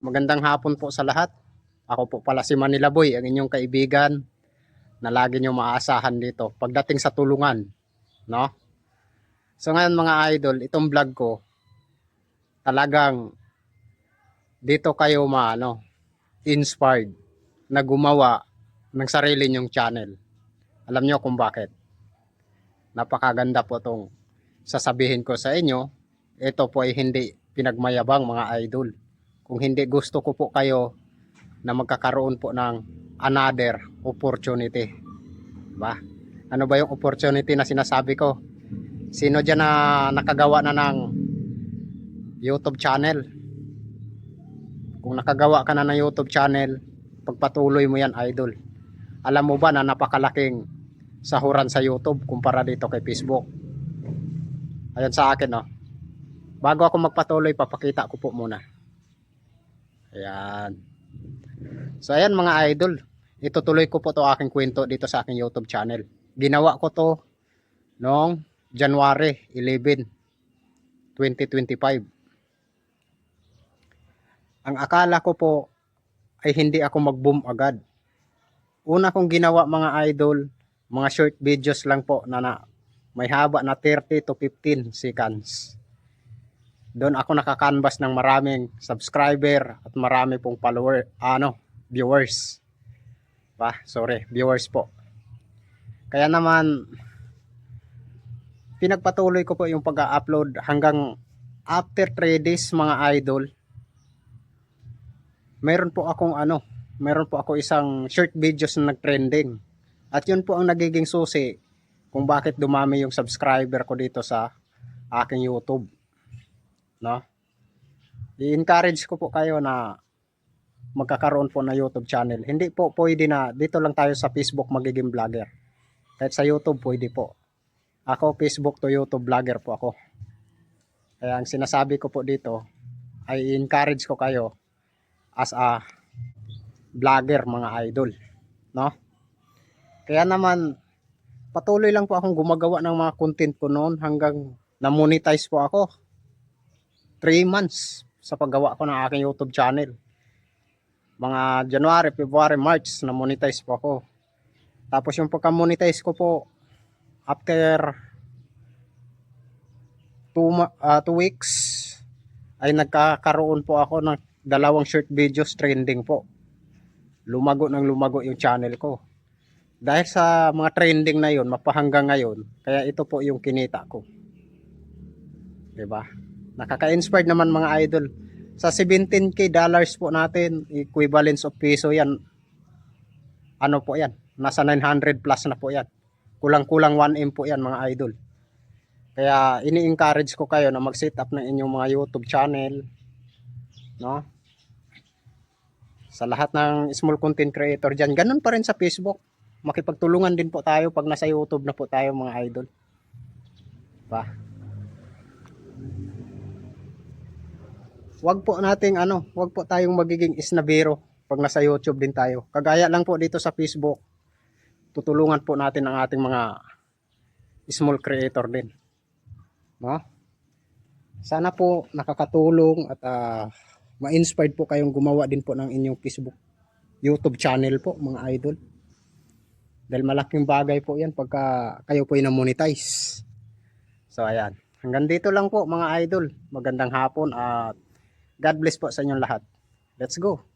Magandang hapon po sa lahat. Ako po pala si Manila Boy, ang inyong kaibigan na lagi nyo maaasahan dito pagdating sa tulungan, no? So ngayon mga idol, itong vlog ko, talagang dito kayo inspired na gumawa ng sarili nyong channel. Alam nyo kung bakit? Napakaganda po itong sasabihin ko sa inyo. Ito po ay hindi pinagmayabang mga idol. Kung hindi gusto ko po kayo na magkakaroon po ng another opportunity. Ba? Ano ba yung opportunity na sinasabi ko? Sino dyan na nakagawa na ng YouTube channel? Kung nakagawa ka na ng YouTube channel, pagpatuloy mo yan, idol. Alam mo ba na napakalaking sahuran sa YouTube kumpara dito kay Facebook? Ayan sa akin, no? Bago ako magpatuloy, papakita ko po muna. Ayan. So ayan mga idol, itutuloy ko po to aking kwento dito sa aking YouTube channel. Ginawa ko to noong January 11, 2025. Ang akala ko po ay hindi ako mag-boom agad. Una kong ginawa mga idol, mga short videos lang po na may haba na 30 to 15 seconds. Doon ako nakakanvas ng maraming subscriber at marami pong viewers. Viewers po. Kaya naman pinagpatuloy ko po yung pag-upload hanggang after 3 days mga idol. Meron po ako isang short videos na nag-trending. At yun po ang nagiging susi kung bakit dumami yung subscriber ko dito sa aking YouTube. No? I-encourage ko po kayo na magkakaroon po na YouTube channel. Hindi po pwede na dito lang tayo sa Facebook magiging vlogger. Kahit sa YouTube pwede po. Ako Facebook to YouTube vlogger po ako. Kaya ang sinasabi ko po dito ay i-encourage ko kayo as a vlogger mga idol. No? Kaya naman patuloy lang po akong gumagawa ng mga content ko noon hanggang na-monetize po ako. 3 months sa paggawa ko ng aking YouTube channel. Mga January, February, March na monetize po ako. Tapos yung pagka-monetize ko po after 2 weeks ay nagkakaroon po ako ng 2 short videos trending po. Lumago yung channel ko. Dahil sa mga trending na yun, mapahanggang ngayon, kaya ito po yung kinita ko. Diba? Nakaka-inspired naman mga idol. Sa 17k dollars po natin, equivalence of peso yan. Ano po yan? Nasa 900 plus na po yan. Kulang-kulang 1M po yan mga idol. Kaya ini-encourage ko kayo na mag-set up ng inyong mga YouTube channel. No? Sa lahat ng small content creator dyan, ganun pa rin sa Facebook. Makipagtulungan din po tayo pag nasa YouTube na po tayo mga idol. Diba? Wag po tayong magiging isnabero pag nasa YouTube din tayo. Kagaya lang po dito sa Facebook, tutulungan po natin ang ating mga small creator din. No? Sana po nakakatulong at ma-inspired po kayong gumawa din po ng inyong Facebook YouTube channel po mga idol. Dahil malaking bagay po yan pagka kayo po na-monetize. So ayan, hanggang dito lang po mga idol. Magandang hapon at God bless po sa inyong lahat. Let's go!